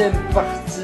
deuxième partie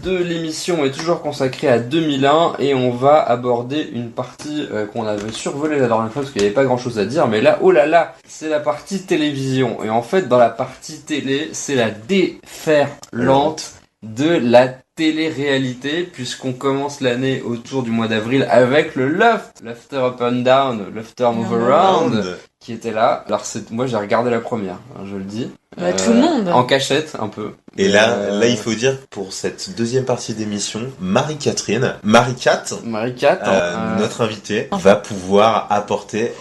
de l'émission est toujours consacrée à 2001 et on va aborder une partie qu'on avait survolée la dernière fois parce qu'il n'y avait pas grand chose à dire, mais là, oh là là, c'est la partie télévision. Et en fait, dans la partie télé, c'est la déferlante de la télé-réalité, puisqu'on commence l'année autour du mois d'avril avec le Lofter Up and Down, Lofter Move Around, qui était là. Alors moi j'ai regardé la première, hein, je le dis. Bah, tout le monde. En cachette, un peu. Et là, il faut dire que pour cette deuxième partie d'émission, Marie-Cat, notre invitée, va pouvoir apporter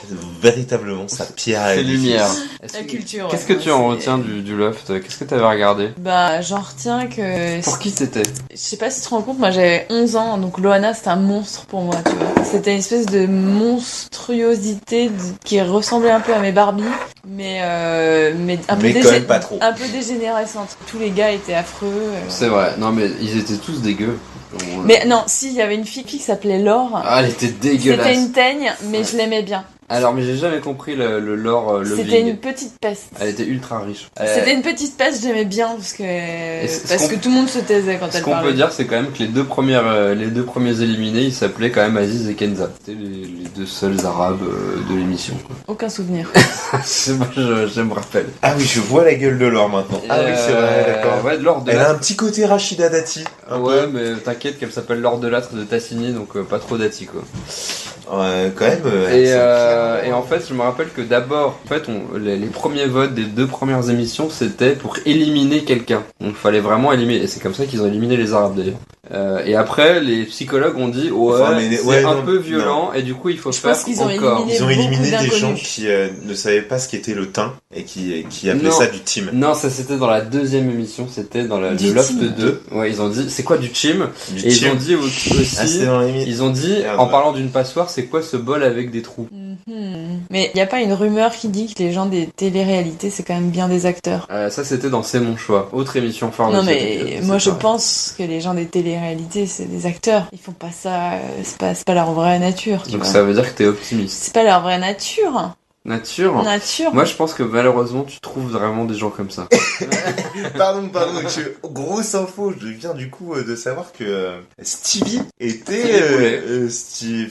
véritablement sa pierre à ses lumières. La culture. Qu'est-ce que tu en retiens du Loft? Qu'est-ce que tu avais regardé? Bah, j'en retiens que... Pour qui c'était? Je sais pas si tu te rends compte, moi j'avais 11 ans, donc Loana c'était un monstre pour moi, tu vois. C'était une espèce de monstruosité qui ressemblait un peu à mes Barbie, mais un peu pas trop. Un peu dégénérescente. Tous les gars étaient affreux. C'est vrai, non mais ils étaient tous dégueux. Mais non, si, il y avait une fille qui s'appelait Laure. Ah, elle était dégueulasse. C'était une teigne, mais je l'aimais bien. Alors, mais j'ai jamais compris le lore lobbying. C'était une petite peste. Elle était ultra riche. C'était une petite peste, j'aimais bien parce que tout le monde se taisait quand elle parlait. Ce qu'on peut dire, c'est quand même que les deux premiers éliminés, ils s'appelaient quand même Aziz et Kenza. C'était les deux seuls arabes de l'émission. Aucun souvenir. Moi, je me rappelle. Ah oui, je vois la gueule de Laure maintenant. Ah oui, c'est vrai, d'accord. Ouais, Laure de Elle a un petit côté Rachida Dati. Ouais, mais t'inquiète qu'elle s'appelle Laure Delattre de Tassigny, donc pas trop Dati, quoi. Quand même. Et en fait, je me rappelle que d'abord, en fait, les premiers votes des deux premières émissions, c'était pour éliminer quelqu'un. Donc, il fallait vraiment éliminer. Et c'est comme ça qu'ils ont éliminé les Arabes, d'ailleurs. Et après, les psychologues ont dit, c'est un peu violent, et du coup, il faut faire encore. Ils ont éliminé des gens qui ne savaient pas ce qu'était le teint et qui appelaient ça du team. Non, ça c'était dans la deuxième émission, c'était dans le Loft 2. Ouais, ils ont dit, c'est quoi du team? Et ils ont dit aussi, ils ont dit, en parlant d'une passoire, c'est quoi ce bol avec des trous? Mais y a pas une rumeur qui dit que les gens des télé-réalités c'est quand même bien des acteurs? Ça c'était dans C'est mon choix, autre émission phare. Non mais moi je pense que les gens des télé-réalités c'est des acteurs. Ils font pas ça, c'est pas leur vraie nature. Donc ça veut dire que t'es optimiste. C'est pas leur vraie nature. Nature. Moi, je pense que malheureusement, tu trouves vraiment des gens comme ça. Pardon. Grosse info, je viens du coup de savoir que Stevie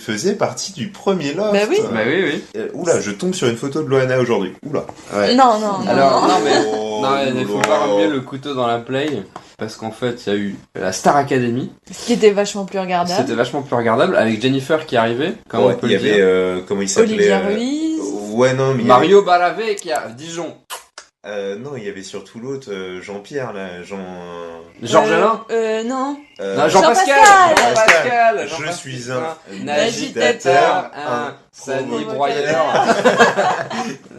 faisait partie du premier Loft. Bah oui. Oula, je tombe sur une photo de Loana aujourd'hui. Oula. Ouais. Non. Alors, il faut pas remuer le couteau dans la plaie. Parce qu'en fait, il y a eu la Star Academy. Qui était vachement plus regardable. Avec Jennifer qui arrivait. Il y avait, comment il s'appelait? Olivia Ruiz. Ouais, non, mais Mario Baravec qui a Dijon. Non, il y avait surtout l'autre, Jean-Pierre, là, Georges Alain? Non. Jean-Pascal. Je suis un agitateur, un sanibroyeur.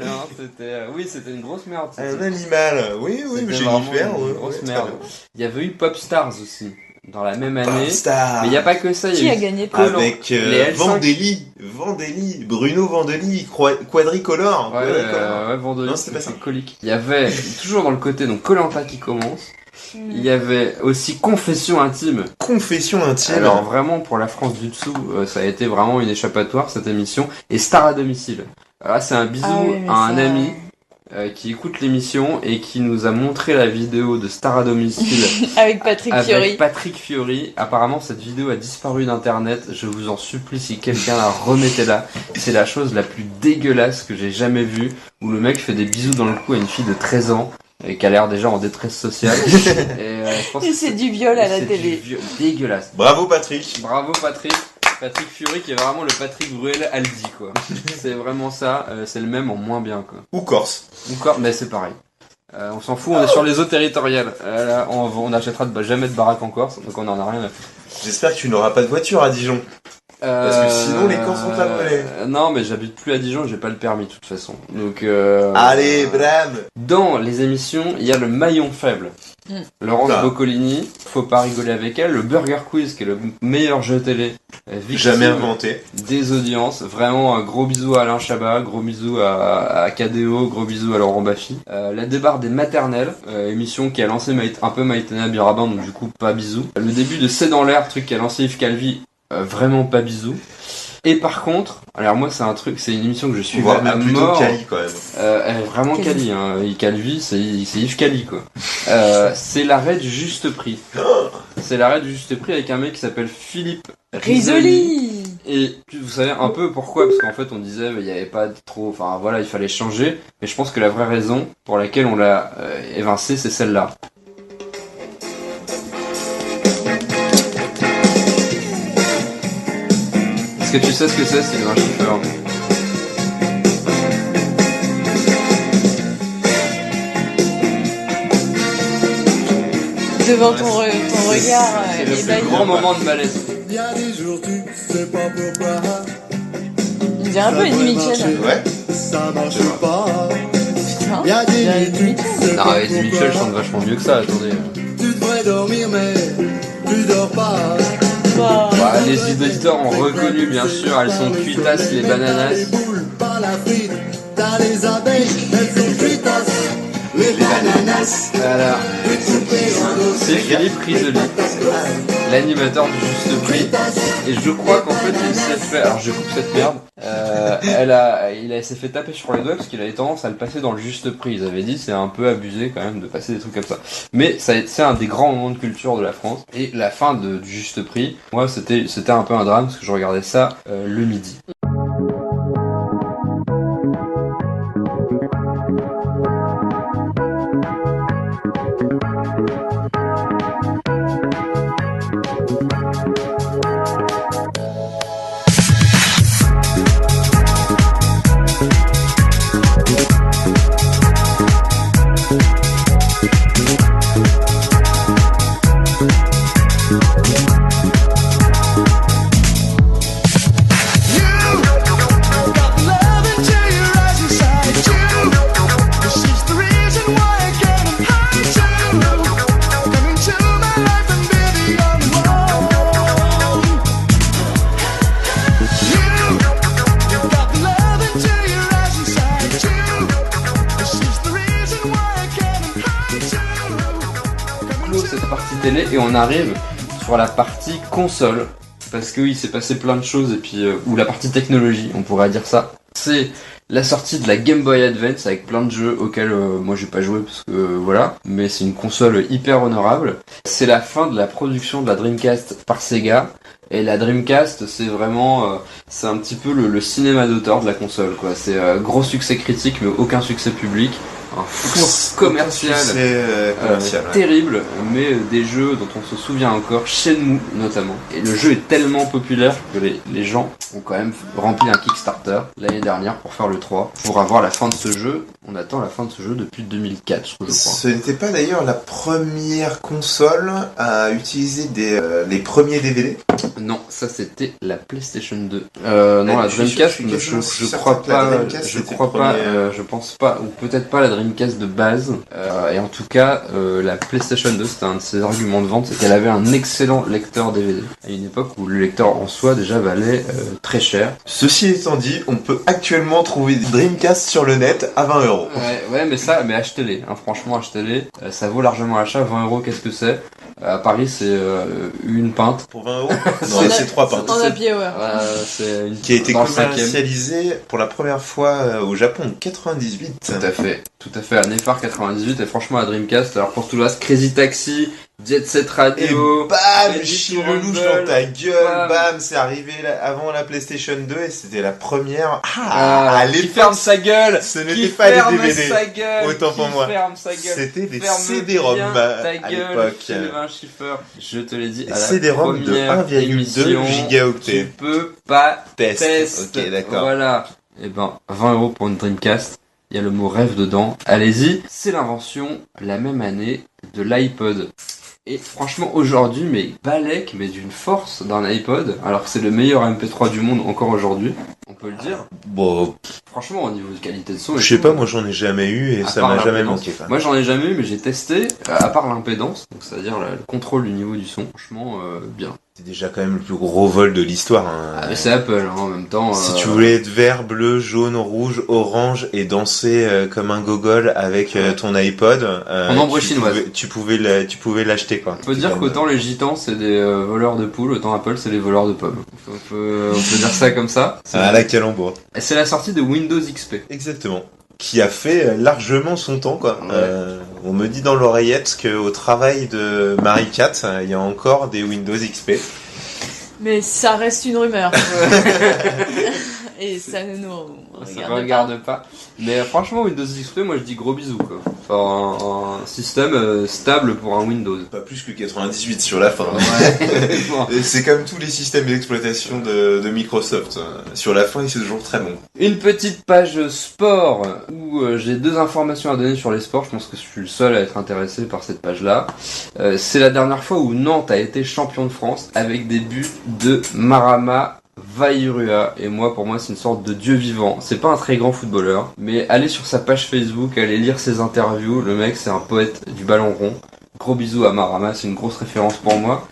Non, c'était une grosse merde. Un animal, oui, mais j'ai dû faire. Une grosse merde. Il y avait eu Popstars aussi. Dans la même année. Popstar. Mais il n'y a pas que ça. Qui a gagné avec Vandelli, Bruno Vandelli, Quadricolore. Ouais, Vandelli. Non, c'est pas ça. Colique. Il y avait, toujours dans le côté, donc Koh-Lanta qui commence. Il y avait aussi Confession intime. Alors vraiment, pour la France du dessous, ça a été vraiment une échappatoire, cette émission. Et Star à domicile. Alors là, c'est un bisou à un ami. Qui écoute l'émission et qui nous a montré la vidéo de Star à domicile avec Patrick Fiori. Apparemment, cette vidéo a disparu d'internet. Je vous en supplie, si quelqu'un la remettez là. C'est la chose la plus dégueulasse que j'ai jamais vue, où le mec fait des bisous dans le cou à une fille de 13 ans et qui a l'air déjà en détresse sociale. Je pense et c'est du viol à la télé. Dégueulasse. Bravo Patrick. Patrick Fiori qui est vraiment le Patrick Bruel Aldi, quoi. C'est vraiment ça, c'est le même en moins bien, quoi. Ou Corse, mais c'est pareil. On s'en fout, on est sur les eaux territoriales. Là, on n'achètera jamais de baraque en Corse, donc on en a rien à faire. J'espère que tu n'auras pas de voiture à Dijon. Parce que sinon les Corses vont t'appeler. Non, mais j'habite plus à Dijon, j'ai pas le permis de toute façon. Donc allez, Bram. Dans les émissions, il y a le maillon faible. Laurence Boccolini, faut pas rigoler avec elle. Le Burger Quiz, qui est le meilleur jeu télé jamais inventé. Des audiences. Vraiment un gros bisou à Alain Chabat, gros bisou à KDO, gros bisou à Laurent Baffy. La débarre des maternelles, émission qui a lancé un peu Maïtena Birabin, donc du coup pas bisou. Le début de C'est dans l'air, truc qui a lancé Yves Calvi, vraiment pas bisou. Et par contre, alors moi c'est une émission que je suis voire à même plutôt mort. quali quand même. Elle est vraiment quali, hein. Calvi, c'est Yves Cali, quoi. C'est l'arrêt du juste prix. C'est l'arrêt du juste prix avec un mec qui s'appelle Philippe Risoli. Et vous savez un peu pourquoi, parce qu'en fait on disait il y avait pas trop, enfin voilà, il fallait changer, mais je pense que la vraie raison pour laquelle on l'a évincé, c'est celle-là. Est-ce que tu sais ce que c'est, Sylvain Schiffer? Devant ton regard C'est le ébahi. plus grand moment de malaise. Il y a des jours tu sais pas pourquoi. On dirait un peu Eddie Mitchell. Ouais. Ça marche pas. Putain, Il y a on dirait des Eddie nuits tu Mitchell. sais Non, pas Eddie Mitchell pourquoi. chante vachement mieux que ça, attendez. Tu devrais dormir mais tu dors pas. Bah, Bah, les auditeurs ont reconnu, bien sûr, elles sont cuitasses, les T'as bananas. les boules, pas la frite. T'as les abeilles, elles sont cuitasses. Les bananas. Voilà. C'est Philippe Risoli, l'animateur du Juste Prix. Et je crois qu'en fait, il s'est fait. Alors, je coupe cette merde. Il s'est fait taper sur les doigts parce qu'il avait tendance à le passer dans le Juste Prix. Ils avaient dit c'est un peu abusé quand même de passer des trucs comme ça. Mais c'est un des grands moments de culture de la France. Et la fin du Juste Prix, moi, c'était un peu un drame parce que je regardais ça le midi. Télé et on arrive sur la partie console parce qu'il s'est passé plein de choses et puis ou la partie technologie on pourrait dire ça. C'est la sortie de la Game Boy Advance avec plein de jeux auxquels moi j'ai pas joué parce que voilà, mais c'est une console hyper honorable. C'est la fin de la production de la Dreamcast par Sega. Et la Dreamcast, c'est vraiment, c'est un petit peu le cinéma d'auteur de la console, quoi. C'est gros succès critique, mais aucun succès public. Un four commercial, commercial ouais. Terrible, mais des jeux dont on se souvient encore, Shenmue notamment. Et le jeu est tellement populaire que les gens ont quand même rempli un Kickstarter l'année dernière pour faire le 3, pour avoir la fin de ce jeu. On attend la fin de ce jeu depuis 2004, je crois. Ce n'était pas d'ailleurs la première console à utiliser les premiers DVD? Non, ça c'était la PlayStation 2. Non, la Dreamcast, je crois pas, je pense pas, ou peut-être pas la Dreamcast de base. Et en tout cas, la PlayStation 2, c'était un de ses arguments de vente, c'est qu'elle avait un excellent lecteur DVD. À une époque où le lecteur en soi déjà valait très cher. Ceci étant dit, on peut actuellement trouver des Dreamcast sur le net à 20 €. Ouais, mais achetez-les, hein, franchement achetez-les. Ça vaut largement l'achat. 20 €, qu'est-ce que c'est? À Paris, c'est une pinte. Pour 20 €? Non, c'est 3 pintes. En happy hour. C'est une Qui a été dans le 5e. commercialisé pour la première fois au Japon en 98. Tout à fait, à Néphar 98, et franchement, la Dreamcast, alors pour tout le reste, Crazy Taxi, Jet Set Radio, Et bam, Ready to chirelouche Rumble, dans ta gueule, bam. bam, c'est arrivé avant la PlayStation 2 et c'était la première. à l'époque, qui ferme sa gueule, ce qui n'était pas ferme des DVD. sa gueule, Autant pour qui moi. ferme sa gueule. C'était des Ferme CD-ROM bien à ta gueule, l'époque. Sylvain Schiffer. Je te l'ai dit, à la CD-ROM de première 1,2 émission, gigaoctets. tu peux pas Test. Ok, d'accord. Voilà. Et ben, 20 € pour une Dreamcast. Il y a le mot rêve dedans. Allez-y. C'est l'invention, la même année, de l'iPod. Et franchement, aujourd'hui, mais Balek, mais d'une force d'un iPod, alors que c'est le meilleur MP3 du monde encore aujourd'hui, on peut le dire. Bon, Franchement, au niveau de qualité de son... et je sais tout, pas, moi j'en ai jamais eu et à ça part m'a jamais l'impédance. manqué. Quoi. Moi, j'en ai jamais eu, mais j'ai testé, à part l'impédance, donc c'est-à-dire le contrôle du niveau du son. Franchement, bien. C'était déjà quand même le plus gros vol de l'histoire. Hein. Ah, mais c'est Apple, hein, en même temps. Si tu voulais être vert, bleu, jaune, rouge, orange et danser comme un gogol avec ton iPod, en ombre chinoise. Tu pouvais l'acheter, quoi. On peut dire qu'autant les gitans c'est des voleurs de poules, autant Apple c'est des voleurs de pommes. On peut dire ça comme ça. Ah, la calembour. C'est la sortie de Windows XP. Exactement. Qui a fait largement son temps, quoi. Ouais. On me dit dans l'oreillette qu'au travail de Marie-Cat, il y a encore des Windows XP. Mais ça reste une rumeur. Et ça ne nous regarde pas. Mais franchement, Windows XP, moi je dis gros bisous, quoi. Enfin, un système stable pour un Windows. Pas plus que 98 sur la fin. Ouais. C'est comme tous les systèmes d'exploitation de Microsoft. Sur la fin, c'est toujours très bon. Une petite page sport où j'ai 2 informations à donner sur les sports. Je pense que je suis le seul à être intéressé par cette page-là. C'est la dernière fois où Nantes a été champion de France avec des buts de Marama Vairua, et pour moi c'est une sorte de dieu vivant. C'est pas un très grand footballeur, mais allez sur sa page Facebook, allez lire ses interviews, le mec c'est un poète du ballon rond. Gros bisous à Marama, c'est une grosse référence pour moi.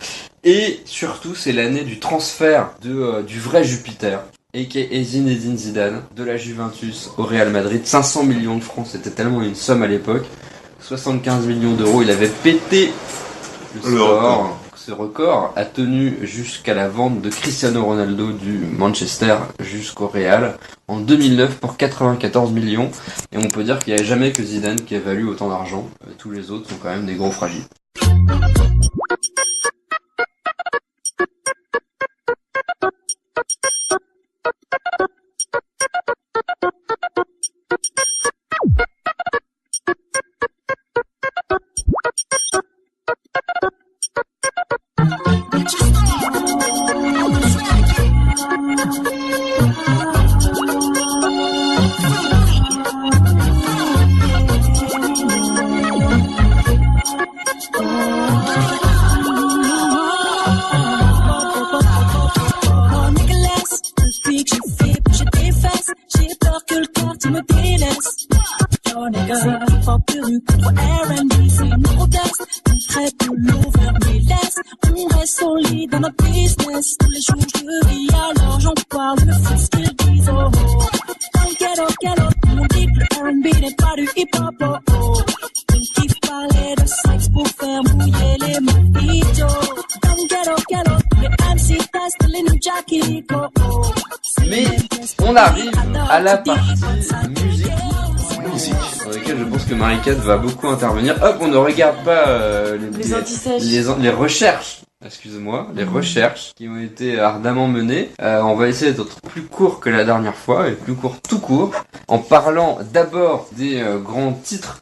Et surtout c'est l'année du transfert du vrai Jupiter, a.k.a. Zinedine Zidane, de la Juventus au Real Madrid. 500 millions de francs, c'était tellement une somme à l'époque. 75 millions d'euros, il avait pété le score. Ce record a tenu jusqu'à la vente de Cristiano Ronaldo du Manchester jusqu'au Real en 2009 pour 94 millions. Et on peut dire qu'il n'y a jamais que Zidane qui a valu autant d'argent. Tous les autres sont quand même des gros fragiles. Mais on arrive à la partie musique sur laquelle je pense que Marie-Cat va beaucoup intervenir. Hop, on ne regarde pas les recherches. Excusez-moi, les recherches qui ont été ardemment menées. On va essayer d'être plus court que la dernière fois, et plus court tout court, en parlant d'abord des grands titres,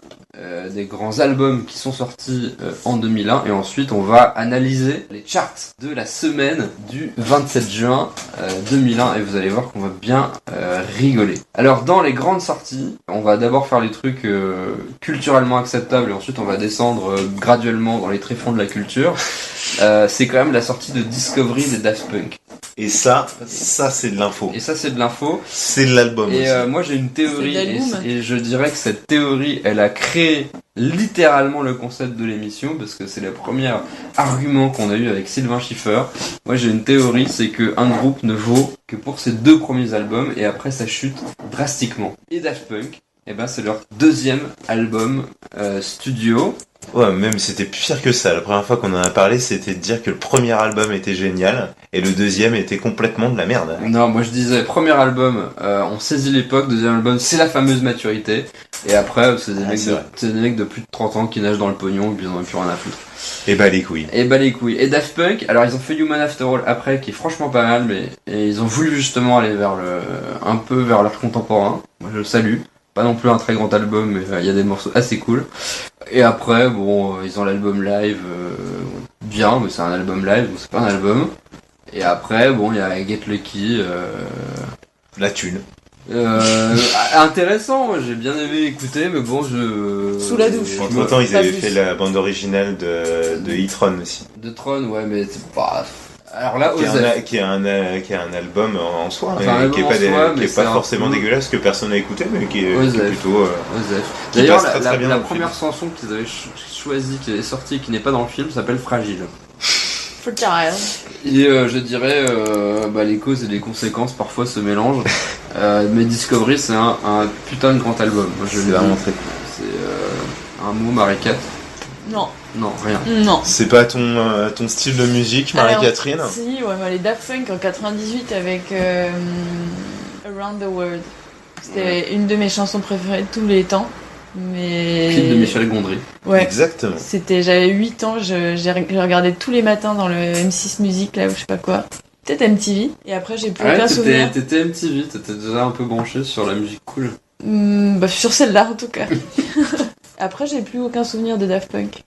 des grands albums qui sont sortis en 2001, et ensuite on va analyser les charts de la semaine du 27 juin 2001, et vous allez voir qu'on va bien rigoler. Alors dans les grandes sorties, on va d'abord faire les trucs culturellement acceptables, et ensuite on va descendre graduellement dans les tréfonds de la culture. C'est quand même la sortie de Discovery des Daft Punk. Et ça c'est de l'info. C'est de l'album et aussi. Moi j'ai une théorie, et je dirais que cette théorie, elle a créé littéralement le concept de l'émission, parce que c'est le premier argument qu'on a eu avec Sylvain Schiffer. Moi j'ai une théorie, c'est que un groupe ne vaut que pour ses 2 premiers albums, et après ça chute drastiquement. Et Daft Punk, c'est leur 2e album studio. Ouais, même c'était pire que ça. La première fois qu'on en a parlé, c'était de dire que le premier album était génial et le deuxième était complètement de la merde. Non, moi je disais, premier album, on saisit l'époque, 2e album, c'est la fameuse maturité, et après, c'est des mecs de plus de 30 ans qui nagent dans le pognon et puis ils en ont plus rien à foutre. Et bah les couilles. Et Daft Punk, alors ils ont fait Human After All après, qui est franchement pas mal, et ils ont voulu justement aller un peu vers l'art contemporain. Moi je le salue. Pas non plus un très grand album, mais il y a des morceaux assez cool. Et après, ils ont l'album live, bien, mais c'est un album live, donc c'est pas un album. Et après, il y a Get Lucky. La thune. Intéressant, j'ai bien aimé écouter, mais sous la douche. Entre temps, ils avaient fait la bande originale de E-Tron aussi. De Tron, ouais, mais c'est pas... Alors là, qui est un album en soi, qui est pas forcément dégueulasse, que personne n'a écouté, mais qui est plutôt D'ailleurs, la première chanson qu'ils avaient choisie, qui est sortie, qui n'est pas dans le film, s'appelle Fragile. Fertile. Et je dirais, les causes et les conséquences parfois se mélangent. Mais Discovery, c'est un putain de grand album. Moi, C'est vraiment très cool. C'est un mot, Marie-Cat. Non. Non, rien. Non. C'est pas ton style de musique, Marie-Catherine? Si, ouais, mais les Daft Punk en 98 avec Around the World. C'était une de mes chansons préférées de tous les temps. Mais... Clip de Michel Gondry. Ouais. Exactement. J'avais 8 ans, je regardais tous les matins dans le M6 Musique, là, ou je sais pas quoi. Peut-être MTV. Et après, j'ai plus aucun souvenir. T'étais MTV, t'étais déjà un peu branché sur la musique cool. Sur celle-là, en tout cas. Après, j'ai plus aucun souvenir de Daft Punk.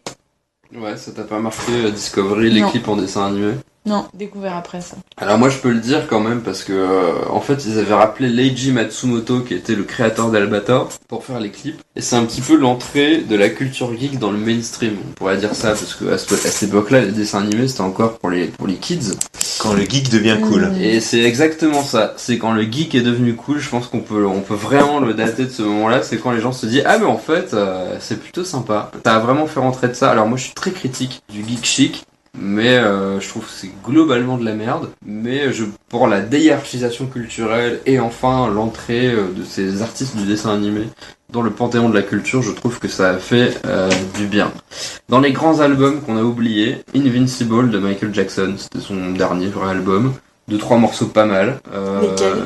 Ouais, ça t'a pas marqué Discovery, les clips en dessin animé? Non, découvert après ça. Alors moi je peux le dire quand même parce que en fait ils avaient rappelé Leiji Matsumoto qui était le créateur d'Albator pour faire les clips et c'est un petit peu l'entrée de la culture geek dans le mainstream, on pourrait dire ça parce que à cette époque-là les dessins animés c'était encore pour les kids. Quand le geek devient cool. Et c'est exactement ça, c'est quand le geek est devenu cool, je pense qu'on peut vraiment le dater de ce moment-là, c'est quand les gens se disent ah mais en fait c'est plutôt sympa. Ça a vraiment fait rentrer de ça. Alors moi je suis très critique du geek chic. Mais je trouve que c'est globalement de la merde. Mais pour la déhiérarchisation culturelle et enfin l'entrée de ces artistes du dessin animé dans le panthéon de la culture, je trouve que ça a fait du bien. Dans les grands albums qu'on a oubliés, Invincible de Michael Jackson, c'était son dernier vrai album. 2-3 morceaux pas mal. Lesquels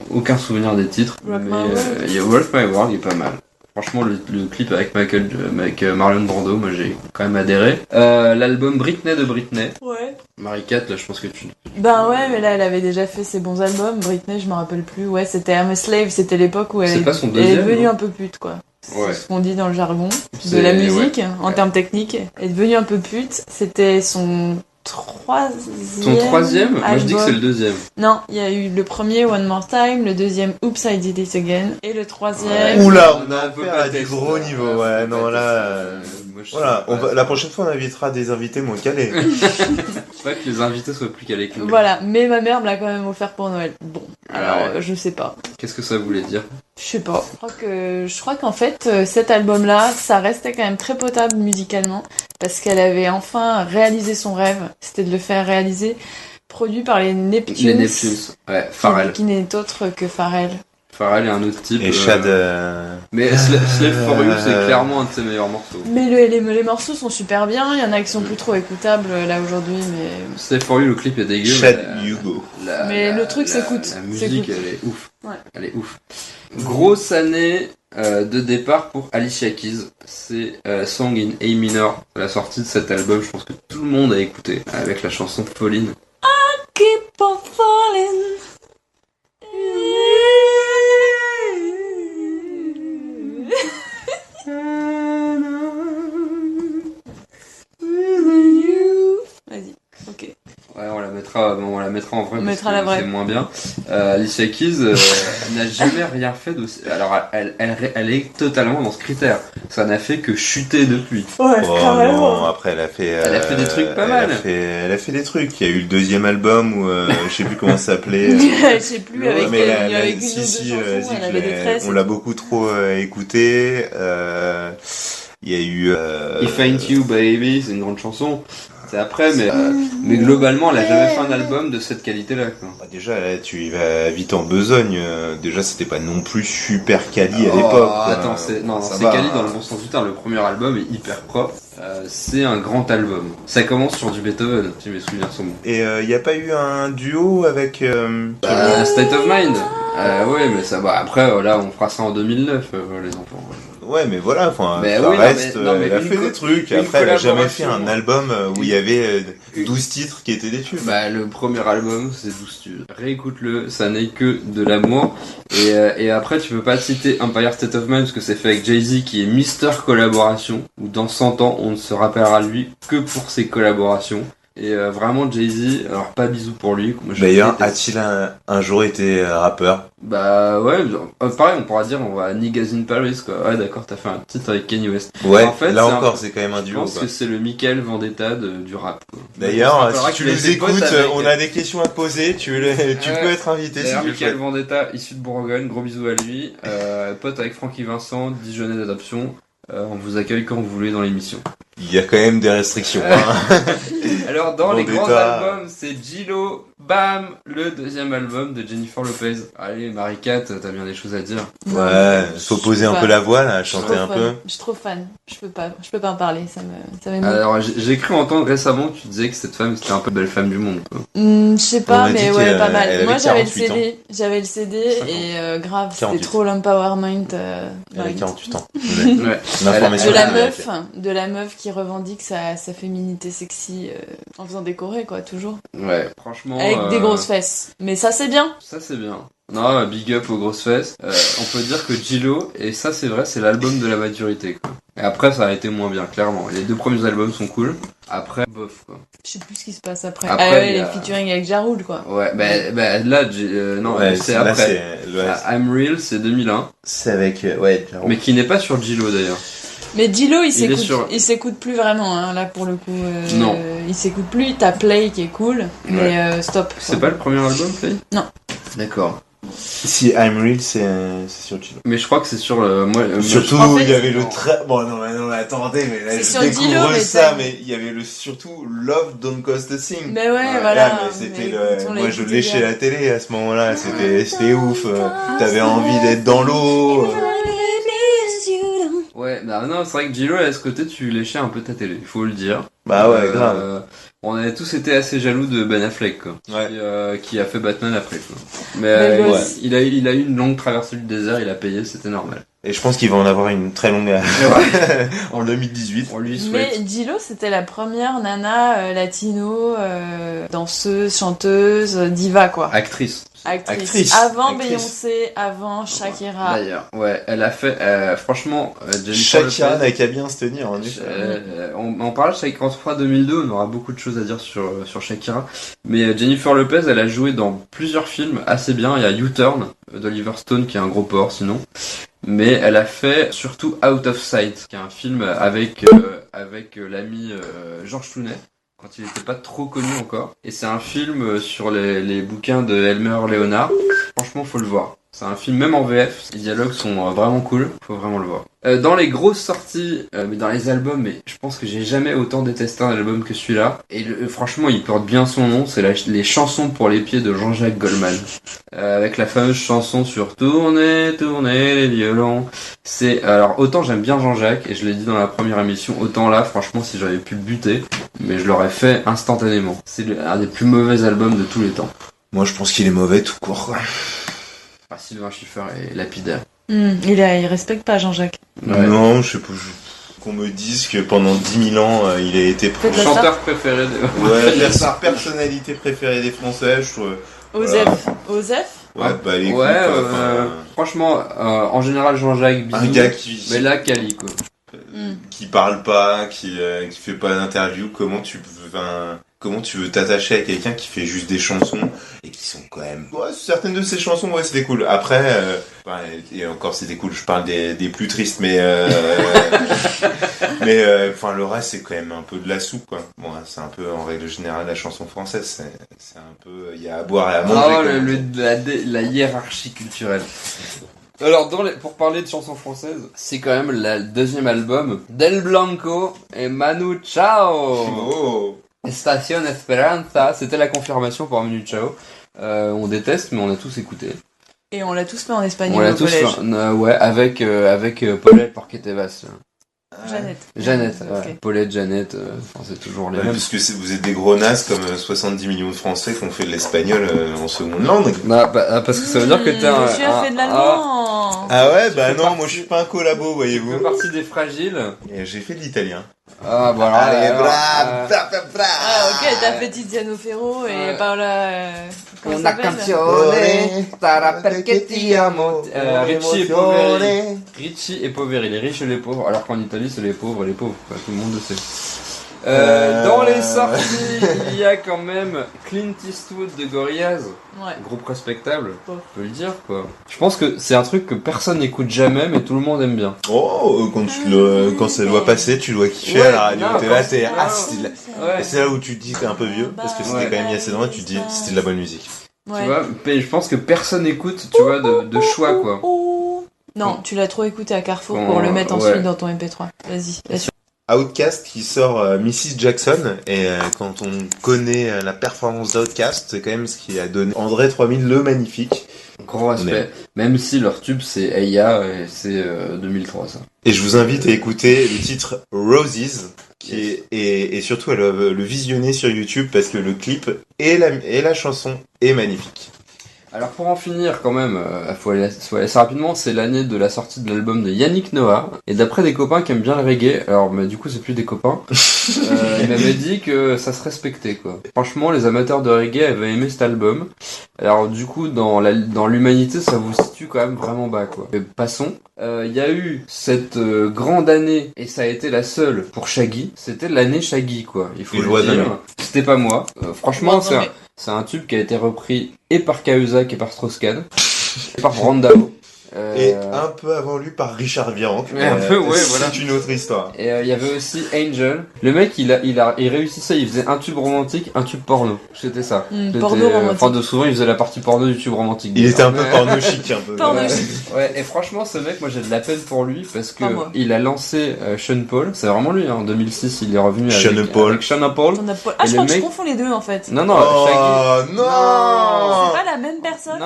Aucun souvenir des titres. Rock mais My World. il y a Rock My World, il est pas mal. Franchement, le clip avec Marlon Brando, moi j'ai quand même adhéré. L'album Britney de Britney. Ouais. Marie-Cat, là je pense que tu... Ben ouais, mais là elle avait déjà fait ses bons albums. Britney, je me rappelle plus. Ouais, c'était I'm a Slave, c'était l'époque où elle est devenue un peu pute, quoi. Ouais. C'est ce qu'on dit dans le jargon de la musique, en termes techniques. Elle est devenue un peu pute. C'était son troisième Moi je dis que c'est le deuxième. Non, il y a eu le premier One More Time, le deuxième Oops I Did It Again, et le troisième... Oula, on a affaire à du gros niveau, ouais, non là... Voilà, la prochaine fois on invitera des invités moins calés. C'est vrai que les invités soient plus calés que nous. Voilà, mais ma mère me l'a quand même offert pour Noël. Bon, alors je sais pas. Qu'est-ce que ça voulait dire? Je sais pas. Je crois qu'en fait, cet album-là, ça restait quand même très potable musicalement, parce qu'elle avait enfin réalisé son rêve, c'était de le faire réaliser, produit par les Neptunes. Les Neptunes, ouais, Pharrell. Qui n'est autre que Pharrell. Pharrell est un autre type. Et Chad... Mais Slave for You, c'est clairement un de ses meilleurs morceaux. Mais les morceaux sont super bien, il y en a qui sont plus trop écoutables là aujourd'hui, mais... Slave for You, le clip est dégueu. Chad Hugo. Mais le truc s'écoute. La musique, elle est ouf. Ouais. Elle est ouf. Grosse année de départ pour Alicia Keys. C'est Song in A minor, la sortie de cet album. Je pense que tout le monde a écouté avec la chanson Pauline. I keep on falling. Vas-y, ok. Ouais, on la mettra en vrai. On parce mettra que la vraie. C'est moins bien. Alicia Keys n'a jamais rien fait d'aussi. Alors, elle est totalement dans ce critère. Ça n'a fait que chuter depuis. Ouais, Oh carrément. non, après elle a fait... Elle a fait des trucs pas mal. Elle a fait des trucs. Il y a eu le deuxième album où je sais plus comment ça s'appait. Je sais plus, avec, mais avec une ou deux chansons, elle avait des tresses. on l'a beaucoup trop écouté. Il y a eu... If Ain't You Baby, c'est une grande chanson. C'est après, mais globalement, elle a jamais fait un album de cette qualité-là, quoi. Bah déjà, là, tu y vas vite en besogne. Déjà, c'était pas non plus super quali à l'époque. Attends, c'est quali dans le bon sens du terme. Le premier album est hyper propre. C'est un grand album. Ça commence sur du Beethoven, si mes souvenirs sont bons. Et il n'y a pas eu un duo avec... State of Mind. Ouais, mais ça va. Après, là, on fera ça en 2009, les enfants. Ouais, mais voilà, enfin, mais ça oui, reste, non, mais elle a fait des trucs. Après, elle a jamais fait un album où il y avait 12 titres qui étaient des tubes. Bah, le premier album, c'est 12 tubes. Réécoute-le, ça n'est que de l'amour. Et après, tu peux pas citer Empire State of Mind parce que c'est fait avec Jay-Z qui est Mister Collaboration, où dans 100 ans, on ne se rappellera de lui que pour ses collaborations. Et vraiment Jay-Z, alors pas bisous pour lui. D'ailleurs, a-t-il un jour été rappeur? Bah ouais, pareil on pourra dire on va Niggas in Paris quoi. Ouais d'accord, t'as fait un titre avec Kanye West. Ouais, en fait, là encore c'est quand même un duo. Je pense que c'est le Michael Vendetta du rap. D'ailleurs, si tu nous écoutes, on a des questions à te poser, tu peux être invité. D'ailleurs, Michael Vendetta, issu de Bourgogne, gros bisous à lui. Pote avec Francky Vincent, Dijonais d'adoption. On vous accueille quand vous voulez dans l'émission. Il y a quand même des restrictions. Hein. Alors dans les grands Vendetta. albums, c'est Gillo, bam, le deuxième album de Jennifer Lopez. Allez, Marie-Cat, t'as bien des choses à dire. Ouais, faut poser un peu la voix là, Je suis chanter trop un fan. peu. Je suis trop fan. Je peux pas en parler. Ça m'émeut. Alors j'ai cru entendre récemment que tu disais que cette femme c'était un peu belle femme du monde. Quoi. Je sais On pas, m'a mais dit ouais, qu'elle- pas mal. elle Moi, avait j'avais le 48 CD. J'avais le CD et grave, c'était 48. trop l'empowerment. Elle a 48 ans. Ouais. L'information. De la elle est meuf, de la meuf qui revendique sa féminité sexy en faisant décorer, quoi, toujours. Ouais, franchement. Avec des grosses fesses. Mais ça, c'est bien. Ça c'est bien. Non, big up aux grosses fesses. On peut dire que Gillo, et ça c'est vrai, c'est l'album de la maturité. Quoi. Et après ça a été moins bien, clairement. Les deux premiers albums sont cool. Après, bof quoi. Je sais plus ce qui se passe après. Après, Ah ouais, il y les a- featuring avec Ja Rule, quoi. Ouais, bah là, non, Ouais, c'est là, après. ouais, I'm Real, c'est 2001. c'est avec, ouais, Mais qui n'est pas sur Gillo d'ailleurs. Mais Gillo, est sur- il s'écoute plus vraiment, hein, là, pour le coup. Non. Il s'écoute plus. T'as Play qui est cool, mais stop. C'est pas le premier album, Faye? Non. D'accord. Si I'm Real, c'est sur Gillo. Mais je crois que c'est sur moi. Surtout, en fait, il y avait le non. Bon, non, mais attendez, mais là, C'est je sur découvre Gillo, mais ça, t'as- mais il y avait surtout Love Don't Cost a Thing. Mais ouais, Ouais, voilà. Ah, mais c'était mais on l'a moi, je écouté léchais hier. la télé à ce moment-là, c'était ouf. T'avais envie d'être dans l'eau. Ouais, bah non, c'est vrai que Gillo, à ce côté, tu léchais un peu ta télé, il faut le dire. Bah ouais, grave. On avait tous été assez jaloux de Ben Affleck, quoi. Ouais. Qui a fait Batman après, quoi. Mais Belle ouais, gosse. il a eu une longue traversée du désert, il a payé, c'était normal. Et je pense qu'il va en avoir une très longue en 2018. On lui souhaite. Mais Gillo, c'était la première nana latino, danseuse, chanteuse, diva, quoi. Actrice. Actrice. Avant Actrice. Beyoncé, avant Shakira. D'ailleurs, ouais, elle a fait, franchement, Jennifer Shakira Lopez, n'a qu'à bien se tenir, en effet. on parle de Shakira, quand on fera 2002, on aura beaucoup de choses à dire sur Shakira. Mais Jennifer Lopez, elle a joué dans plusieurs films assez bien. Il y a U-Turn d'Oliver Stone qui est un gros porc sinon. Mais elle a fait surtout Out of Sight, qui est un film avec l'ami George Clooney, quand il n'était pas trop connu encore. Et c'est un film sur les bouquins de Elmer Leonard. Franchement, faut le voir. C'est un film même en VF, les dialogues sont vraiment cool, faut vraiment le voir. Dans les grosses sorties, mais dans les albums, mais je pense que j'ai jamais autant détesté un album que celui-là. Et franchement, il porte bien son nom, c'est les chansons pour les pieds de Jean-Jacques Goldman. Avec la fameuse chanson sur Tournez, tournez les violons. Alors autant j'aime bien Jean-Jacques, et je l'ai dit dans la première émission, autant là, franchement, si j'avais pu le buter, mais je l'aurais fait instantanément. C'est un des plus mauvais albums de tous les temps. Moi, je pense qu'il est mauvais tout court, quoi. Ah, Sylvain Schiffer est lapidaire. Il respecte pas Jean-Jacques. Ouais. Non, je sais pas. Qu'on me dise que pendant 10 000 ans, il a été Faites la Chanteur préféré de... ouais, sa personnalité préférée des Français, je trouve. Osef. Ouais, bah les Ouais, coups, quoi, enfin, franchement, en général, Jean-Jacques, bisous. un gars qui Mais là, Cali, quoi. qui parle pas, qui fait pas d'interview, comment tu veux t'attacher à quelqu'un qui fait juste des chansons et qui sont quand même... Ouais, certaines de ces chansons, ouais, c'était cool. Après, et encore c'était cool, je parle des plus tristes, mais enfin le reste c'est quand même un peu de la soupe, quoi. Bon, c'est un peu en règle générale la chanson française, c'est un peu... Il y a à boire et à manger. Oh, quoi. la hiérarchie culturelle. Alors, pour parler de chansons françaises, c'est quand même le deuxième album d'El Blanco et Manu Chao. Oh. Estación Esperanza, c'était la confirmation pour Manu Chao. On déteste, mais on a tous écouté. Et on l'a tous fait en espagnol On l'a au tous collège. fait, ouais, avec Paulette Porquetevas. Jeannette, ouais. Ok. Paulette, Jeannette, c'est toujours les Ouais, mêmes. parce que vous êtes des gros nazes comme 70 millions de Français qui ont fait de l'espagnol en seconde langue. Non, parce que ça veut dire que t'es un... Monsieur a fait de l'allemand. Ah ouais, bah fais non, partie- moi je suis pas un collabo, Tu voyez-vous. fais partie des fragiles. Et j'ai fait de l'italien. Ah, voilà. Allez, alors, Ah ok, t'as fait Tiziano Ferro et Ouais. Paola... comment Una ça s'appelle canzone sarà perché ti amo. Ricci et Poveri. Ricci et Poveri, les riches et les pauvres. Alors qu'en Italie, c'est les pauvres, quoi. Tout le monde le sait. Dans les sorties, il y a quand même Clint Eastwood de Gorillaz. Ouais. Groupe respectable, Bon. on peut le dire, quoi. Je pense que c'est un truc que personne n'écoute jamais, mais tout le monde aime bien. Oh, quand ça doit passer, tu dois kiffer Ouais, à la radio. non, T'es là, quand- t'es... ouais, Ah, c'était de la... Ouais. Et c'est là où tu te dis que t'es un peu vieux, parce que c'était Ouais. quand même il y a assez longtemps, tu te dis c'était de la bonne musique. Tu Ouais. vois, mais je pense que personne écoute, tu vois, de choix, quoi. Non, tu l'as trop écouté à Carrefour Quand- pour le mettre ouais. ensuite dans ton MP3. Vas-y, assume. Outkast qui sort Mrs. Jackson, et quand on connaît la performance d'Outkast, c'est quand même ce qui a donné André 3000 le magnifique. Gros respect. Même si leur tube c'est Aya et c'est 2003 ça. Et je vous invite à écouter le titre Roses, et surtout à le visionner sur YouTube parce que le clip et la chanson est magnifique. Alors pour en finir quand même, faut aller assez rapidement, c'est l'année de la sortie de l'album de Yannick Noah, et d'après des copains qui aiment bien le reggae, alors mais du coup c'est plus des copains, il m'avait dit que ça se respectait quoi. Franchement les amateurs de reggae avaient aimé cet album, alors du coup dans l'humanité ça vous situe quand même vraiment bas quoi. Mais passons, il y a eu cette grande année, et ça a été la seule pour Shaggy, c'était l'année Shaggy quoi, il faut le dire. C'était pas moi, franchement c'est un tube qui a été repris et par Cahuzac et par Strauss-Kahn, et par Brandao. Et un peu avant lui par Richard Virenque. Un peu, ouais, voilà. C'est une autre histoire. Et il y avait aussi Angel. Le mec, il réussissait, il faisait un tube romantique, un tube porno. C'était ça. Porno romantique. Enfin, souvent, il faisait la partie porno du tube romantique. Il était un peu porno chic, un peu. Porno chic. Ouais, et franchement, ce mec, moi, j'ai de la peine pour lui parce que il a lancé Sean Paul. C'est vraiment lui, hein. En 2006, il est revenu avec Sean Paul. Ah, je crois que je confonds les deux, en fait. Non, non! Shaggy. C'est pas la même personne?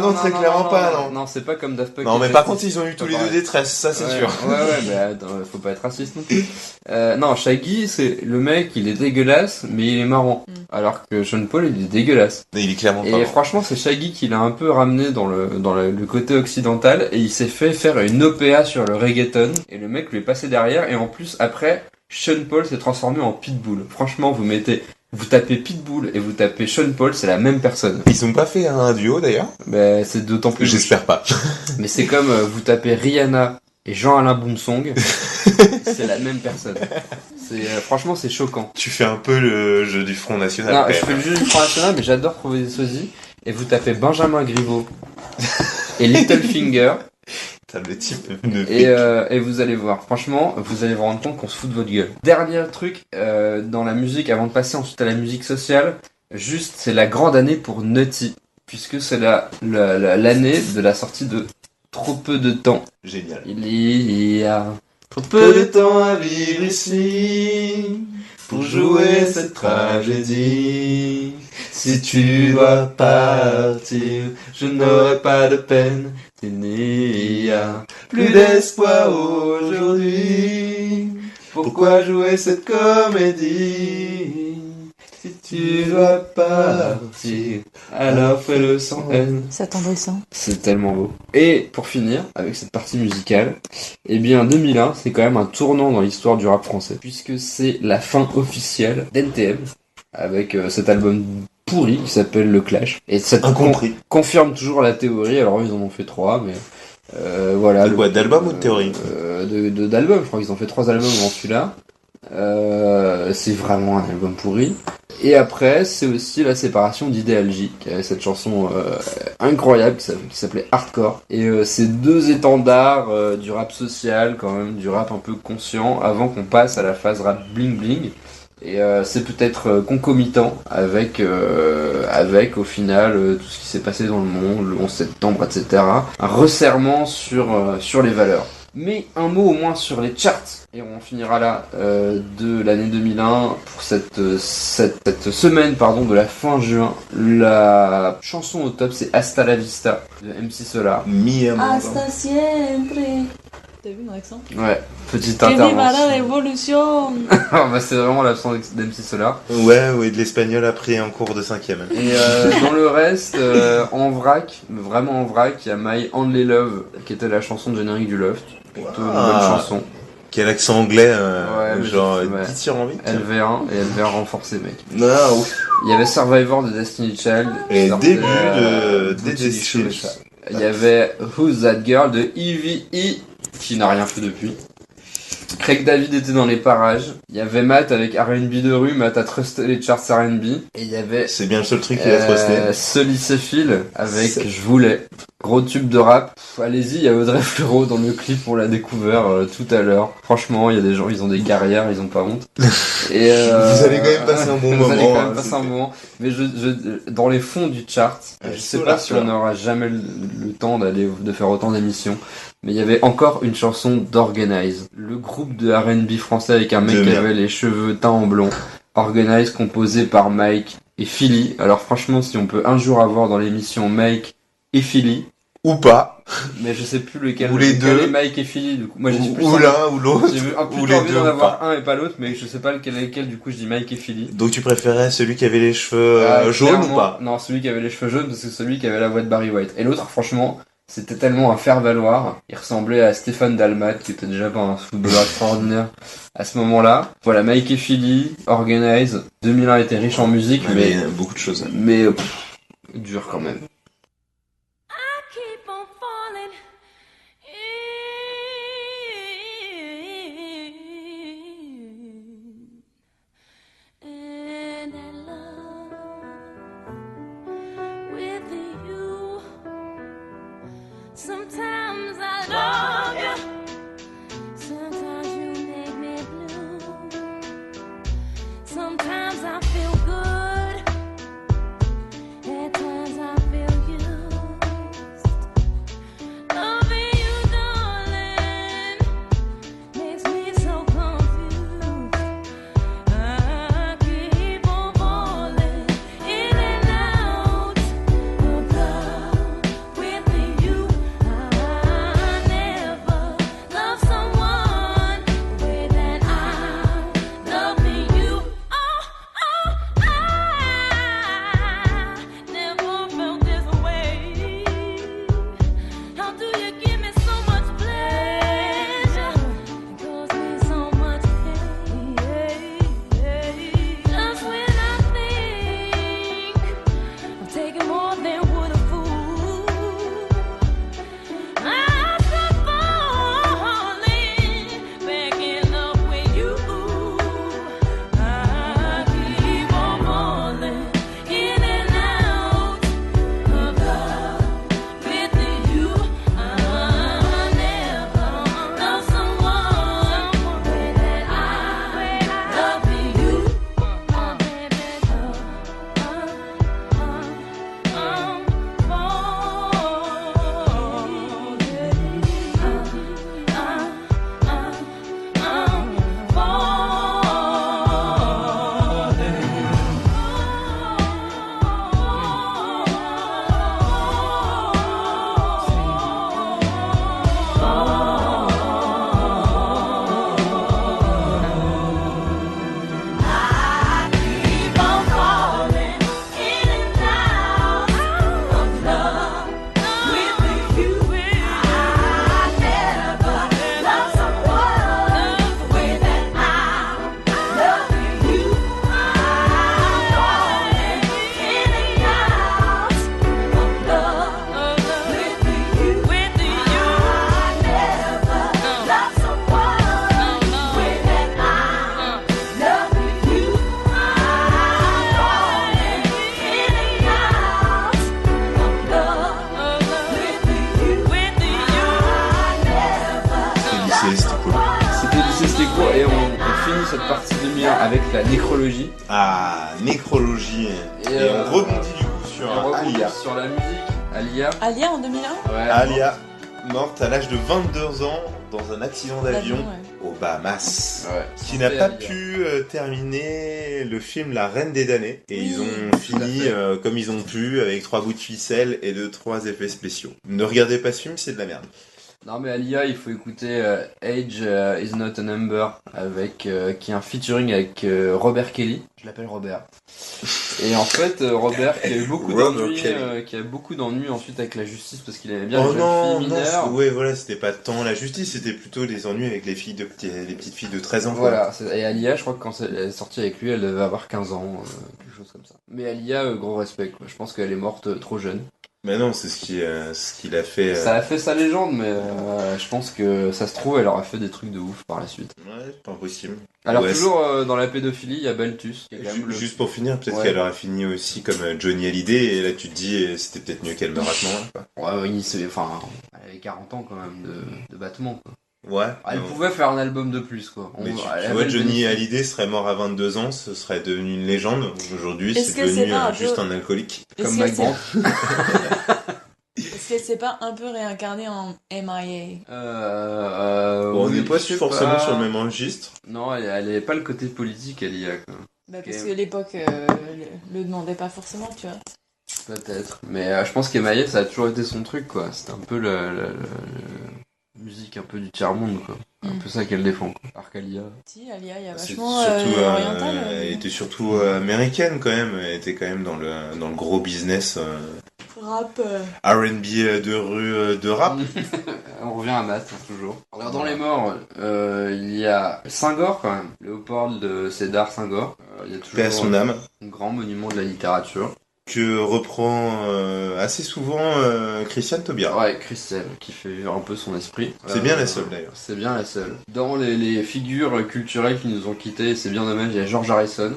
Non, très clairement pas, non. Non, c'est pas comme Daft Punk. Non, mais par contre, ils ont eu tous les deux détresse, ça c'est sûr. Ouais, mais attends, faut pas être raciste non plus. Non, Shaggy, c'est le mec, il est dégueulasse, mais il est marrant. Alors que Sean Paul, il est dégueulasse. Mais il est clairement pas. Et franchement, c'est Shaggy qui l'a un peu ramené dans le côté occidental, et il s'est fait faire une OPA sur le reggaeton, et le mec lui est passé derrière, et en plus, après, Sean Paul s'est transformé en Pitbull. Franchement, vous tapez Pitbull et vous tapez Sean Paul, c'est la même personne. Ils ont pas fait un duo d'ailleurs? Ben, c'est d'autant plus. J'espère pas. Mais c'est comme vous tapez Rihanna et Jean-Alain Boumsong, c'est la même personne. Franchement, c'est choquant. Tu fais un peu le jeu du Front National. Non, je fais le jeu du Front National, mais j'adore trouver des sosies. Et vous tapez Benjamin Griveaux et Littlefinger. T'as le type et vous allez voir, franchement, vous allez vous rendre compte qu'on se fout de votre gueule. Dernier truc dans la musique, avant de passer ensuite à la musique sociale, juste c'est la grande année pour Nutty, puisque c'est l'année de la sortie de Trop peu de temps. Génial. Il y a trop peu de temps à vivre ici pour jouer cette tragédie. Si tu dois partir, je n'aurai pas de peine. Il n'y a plus d'espoir aujourd'hui. Pourquoi jouer cette comédie? Si tu dois partir, alors fais-le sans haine. C'est attendrissant. C'est tellement beau. Et pour finir, avec cette partie musicale, eh bien 2001, c'est quand même un tournant dans l'histoire du rap français, puisque c'est la fin officielle d'NTM, avec cet album pourri qui s'appelle Le Clash. Et ça confirme toujours la théorie, alors ils en ont fait 3, mais voilà. De quoi, d'album ou de théorie? D'album, je crois qu'ils ont fait 3 albums avant celui-là. C'est vraiment un album pourri. Et après, c'est aussi la séparation d'Idéal J, qui avait cette chanson incroyable qui s'appelait Hardcore. Et c'est 2 étendards du rap social, quand même, du rap un peu conscient, avant qu'on passe à la phase rap bling bling. Et c'est peut-être concomitant avec au final tout ce qui s'est passé dans le monde, le 11 septembre, etc. Un resserrement sur les valeurs. Mais un mot au moins sur les charts, et on finira là de l'année 2001 pour cette semaine de la fin juin. La chanson au top, c'est Hasta la Vista de MC Solar. Hasta siempre. T'as vu mon accent? Ouais, petite intervention. Que viva la révolution. Bah, c'est vraiment l'accent d'MC Solar. Ouais, de l'espagnol appris en cours de 5ème. Et dans le reste, en vrac, vraiment en vrac, il y a My Only Love, qui était la chanson de générique du Loft. Plutôt une bonne chanson. Quel accent anglais, genre 10 sur envie. LV1 et LV1 renforcé, mec. Non, ouf. Il y avait Survivor de Destiny Child. Et début de Destiny Child. Il y avait Who's That Girl de EVE, qui n'a rien fait depuis. Craig David était dans les parages. Il y avait Matt avec R&B de rue. Matt a trusté les charts R&B. Et il y avait... C'est bien le seul truc qu'il a trusté. Sully Seyfield avec Je voulais. Gros tube de rap. Allez-y, il y a Audrey Fleurot dans le clip, on l'a découvert tout à l'heure. Franchement, il y a des gens, ils ont des carrières, ils ont pas honte. Et vous allez quand même passer un bon moment. Vous allez quand même passer un moment. Mais dans les fonds du chart, je sais pas si on aura jamais le temps de faire autant d'émissions. Mais il y avait encore une chanson d'Organize, le groupe de R&B français avec un mec qui avait les cheveux teints en blond. Organize, composé par Mike et Philly. Alors franchement, si on peut un jour avoir dans l'émission Mike et Philly, ou pas, mais je sais plus lequel. Ou les deux. Mike et Philly, du coup. Moi, j'ai plus ou l'un ou l'autre. J'ai ou plutôt les envie deux d'en ou avoir pas. un et pas l'autre, mais je sais pas lequel est lequel, du coup je dis Mike et Philly. Donc tu préférais celui qui avait les cheveux jaunes Clairement, ou pas? Non, celui qui avait les cheveux jaunes, parce que c'est celui qui avait la voix de Barry White. Et l'autre, franchement, c'était tellement un faire-valoir. Il ressemblait à Stéphane Dalmat, qui était déjà pas un footballeur extraordinaire à ce moment-là. Voilà, Mike et Philly, Organize. 2001 était riche en musique, mais beaucoup de choses. mais dur quand même. Sometimes I love you, sometimes you make me blue. Sometimes I feel good, at times I feel used. Loving you, darling, makes me so confused. I keep on falling in and out of love with you. I never loved someone the way that I love you. I never felt this way. How do you give me so much pleasure? It causes me so much pain. Just when I think I'm taking more than would a fool, I start falling back in love with you. I keep on falling in and out of love with you. I never loved someone the way that I love you. Oh, baby, keep on falling in and out of love with you. I never loved someone the way that I love you. I'm falling in and out of love with you. I never loved someone the way that I love you. I'm falling in and out of love with you. I never Lycée, c'était cool. C'était lycée, c'était court, et on finit cette partie 2001 avec la nécrologie. Ah, nécrologie. Et, Et on rebondit du coup sur On rebondit Alia. sur la musique. Alia. Alia en 2001 Ouais. Alia, morte à l'âge de 22 ans dans un accident d'avion ouais. aux Bahamas. Ouais. Qui n'a pas Alia. pu terminer le film La Reine des damnés. Et Oui. ils ont fini comme ils ont pu, avec 3 bouts de ficelle et 3 effets spéciaux. Ne regardez pas ce film, c'est de la merde. Non mais Alia, il faut écouter Age is Not a Number avec qui est un featuring avec Robert Kelly. Je l'appelle Robert. Et en fait Robert qui a eu beaucoup Robert d'ennuis, Kelly. qui a beaucoup d'ennuis ensuite avec la justice parce qu'il aimait bien Oh les non, jeunes filles mineures. ouais, voilà, c'était pas tant la justice, c'était plutôt des ennuis avec les filles les petites filles de 13 ans. quoi. Voilà, et Alia, je crois que quand elle est sortie avec lui, elle devait avoir 15 ans, quelque chose comme ça. Mais Alia, gros respect, quoi. Je pense qu'elle est morte trop jeune. Mais non, c'est ce qu'il a fait. Ça a fait sa légende, mais je pense que ça se trouve, elle aura fait des trucs de ouf par la suite. Ouais, pas impossible. Alors Ouais, toujours dans la pédophilie, il y a Beltus. Qui est quand même le- Juste pour finir, peut-être Ouais. qu'elle aurait fini aussi comme Johnny Hallyday, et là tu te dis, c'était peut-être mieux qu'elle meure à ce moment-là. Ouais, oui, enfin, elle avait 40 ans quand même de battement, quoi. Ouais. Elle non. pouvait faire un album de plus, quoi. Mais Elle tu avait vois, le Johnny bénéfice. Hallyday serait mort à 22 ans, ce serait devenu une légende. Aujourd'hui, Est-ce c'est que c'est devenu pas un juste peu- un alcoolique. Est-ce Comme que Mike c'est- Brandt. Est-ce Est-ce qu'elle s'est pas un peu réincarnée en MIA? Bon, on oui, n'est pas je sais forcément pas. sur le même registre. Non, elle est pas le côté politique, elle y a, quoi. Bah, parce Ok. que l'époque le demandait pas forcément, tu vois. Peut-être. Mais je pense qu'Emaille, ça a toujours été son truc, quoi. C'était un peu la musique un peu du tiers-monde, quoi. Un Mm. peu ça qu'elle défend, quoi. Arcalia. Si, Alia, il y a C'est vachement surtout, oriental. elle était surtout américaine quand même. Elle était quand même dans le gros business Rap. R&B de rue de rap. On revient à Matt, toujours. Alors, dans les morts, il y a Senghor, quand même. Léopold de Sédar Senghor. Il y a Paix à toujours son âme. un grand monument de la littérature. Que reprend assez souvent Christiane Taubira. Ouais, Christelle, qui fait vivre un peu son esprit. C'est bien la seule d'ailleurs. C'est bien la seule. Dans les figures culturelles qui nous ont quittés, c'est bien dommage, il y a George Harrison.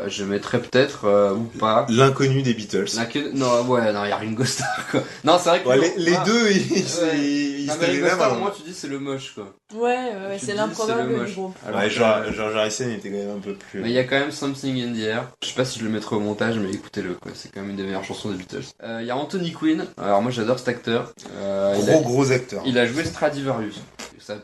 Je mettrais peut-être, ou pas. L'inconnu des Beatles. Non, ouais, non, il y a Ringo Starr, quoi. Non, c'est vrai que. Ouais, les Ah, deux, ils ouais. ils Non, se mais tenaient Ringo la Starr, main. au moins, tu dis c'est le moche, quoi. Ouais, Tu c'est dis, l'improbable le du moche. groupe. Alors Ouais, que- George Harrison était quand même un peu plus. Mais il y a quand même Something in the Air. Je sais pas si je le mettrai au montage, mais écoutez-le, quoi. C'est quand même une des meilleures chansons des Beatles. Il y a Anthony Quinn. Alors moi, j'adore cet acteur. Gros acteur. Il a joué Stradivarius.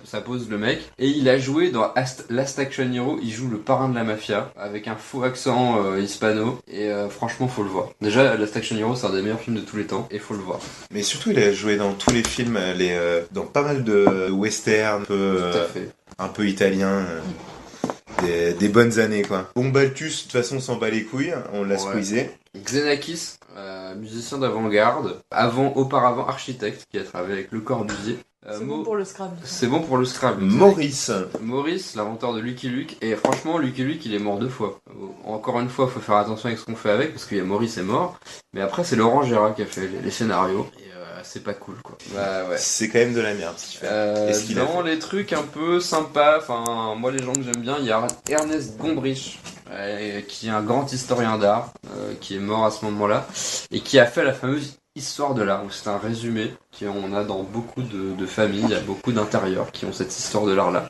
Ça pose le mec. Et il a joué dans Last Action Hero. Il joue le parrain de la mafia avec un faux accent hispano. Et franchement, faut le voir. Déjà, Last Action Hero, c'est un des meilleurs films de tous les temps. Et faut le voir. Mais surtout, il a joué dans tous les films, dans pas mal de westerns, Tout à fait. un peu italiens. Des bonnes années, quoi. Bon, Balthus, de toute façon, on s'en bat les couilles. On l'a Ouais. squeezé. Xenakis, musicien d'avant-garde. Auparavant architecte, qui a travaillé avec Le Corbusier. C'est bon pour le Scrabble. C'est bon pour le Scrabble. Maurice. Maurice, l'inventeur de Lucky Luke, et franchement, Lucky Luke, il est mort 2 fois. Encore une fois, faut faire attention avec ce qu'on fait avec, parce qu'il y a Maurice est mort, mais après, c'est Laurent Gérard qui a fait les scénarios, et c'est pas cool, quoi. Bah ouais. C'est quand même de la merde, ce qu'il fait. Qu'est-ce qu'il a Dans les trucs un peu sympas, enfin, moi, les gens que j'aime bien, il y a Ernest Gombrich, qui est un grand historien d'art, qui est mort à ce moment-là, et qui a fait la fameuse Histoire de l'art, où c'est un résumé qu'on a dans beaucoup de familles, il y a beaucoup d'intérieurs qui ont cette histoire de l'art-là,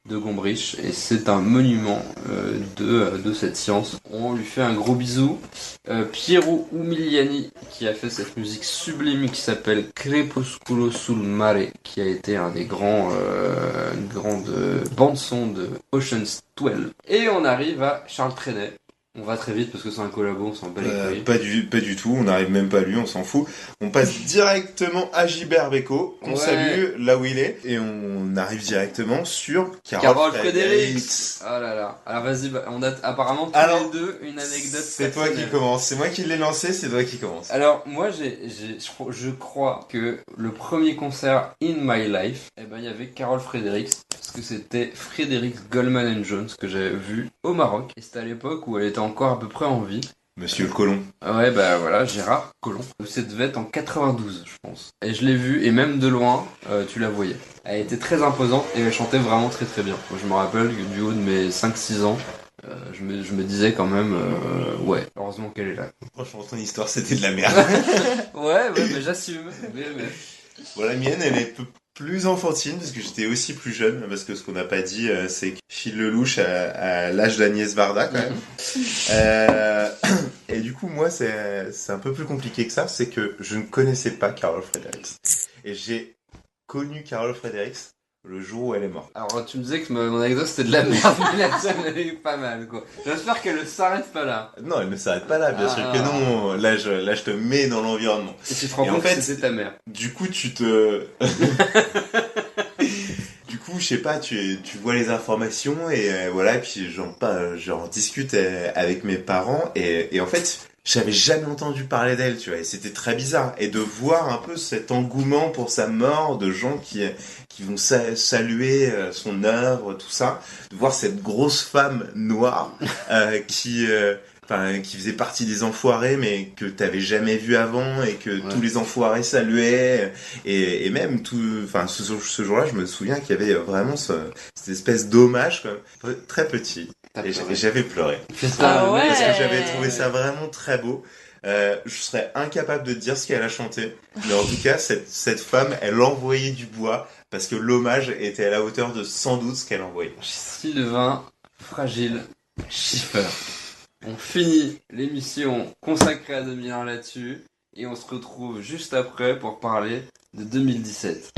de Gombrich, et c'est un monument de cette science. On lui fait un gros bisou. Piero Umiliani, qui a fait cette musique sublime qui s'appelle Crepusculo sul mare, qui a été un des grandes bandes-son de Ocean's 12. Et on arrive à Charles Trenet. On va très vite parce que c'est un collabo, on s'en bat les couilles. Pas du tout, on n'arrive même pas à lui, on s'en fout. On passe directement à Gilbert Bécaud, qu'on Ouais. salue là où il est, et on arrive directement sur Carole Fredericks. Fredericks. Oh là là. Alors vas-y, on a apparemment tous Alors, les deux une anecdote. C'est toi qui personnelle. commence, c'est moi qui l'ai lancé, c'est toi qui commence. Alors moi je crois que le premier concert in my life, eh ben il y avait Carole Fredericks parce que c'était Fredericks Goldman Jones que j'avais vu au Maroc et c'était à l'époque où elle était encore à peu près en vie. Monsieur le colon. Ouais bah voilà, Gérard Collomb. Ça devait être en 92 je pense. Et je l'ai vue et même de loin tu la voyais. Elle était très imposante et elle chantait vraiment très très bien. Moi, je me rappelle que du haut de mes 5-6 ans, je me disais quand même ouais, heureusement qu'elle est là. Franchement, ton histoire, c'était de la merde. Ouais, mais j'assume. Mais. Bon, la mienne, elle est peu plus enfantine, parce que j'étais aussi plus jeune, parce que ce qu'on n'a pas dit, c'est que Phil Lelouch à l'âge d'Agnès Varda, quand même. Et du coup, moi, c'est un peu plus compliqué que ça, c'est que je ne connaissais pas Carole Fredericks. Et j'ai connu Carole Fredericks le jour où elle est morte. Alors tu me disais que mon anecdote c'était de la merde, mais la tienne elle est pas mal quoi. J'espère qu'elle ne s'arrête pas là. Non, elle ne s'arrête pas là, bien sûr que non. Là, je te mets dans l'environnement. Et tu te rends Et en compte fait, que c'était ta mère. Du coup, tu te... Du coup, je sais pas, tu vois les informations et voilà, et puis j'en discute avec mes parents et en fait, j'avais jamais entendu parler d'elle, tu vois, et c'était très bizarre. Et de voir un peu cet engouement pour sa mort, de gens qui vont saluer son œuvre, tout ça, de voir cette grosse femme noire qui faisait partie des enfoirés, mais que t'avais jamais vu avant et que tous les enfoirés saluaient et même ce jour-là, je me souviens qu'il y avait vraiment cette espèce d'hommage, quand même, très petit. Et j'avais pleuré. Ah ouais. Parce que j'avais trouvé ça vraiment très beau. Je serais incapable de te dire ce qu'elle a chanté, mais en tout cas, cette femme, elle envoyait du bois parce que l'hommage était à la hauteur de sans doute ce qu'elle envoyait. Sylvain Fragile Schiffer. On finit l'émission consacrée à 2001 là-dessus. et on se retrouve juste après pour parler de 2017.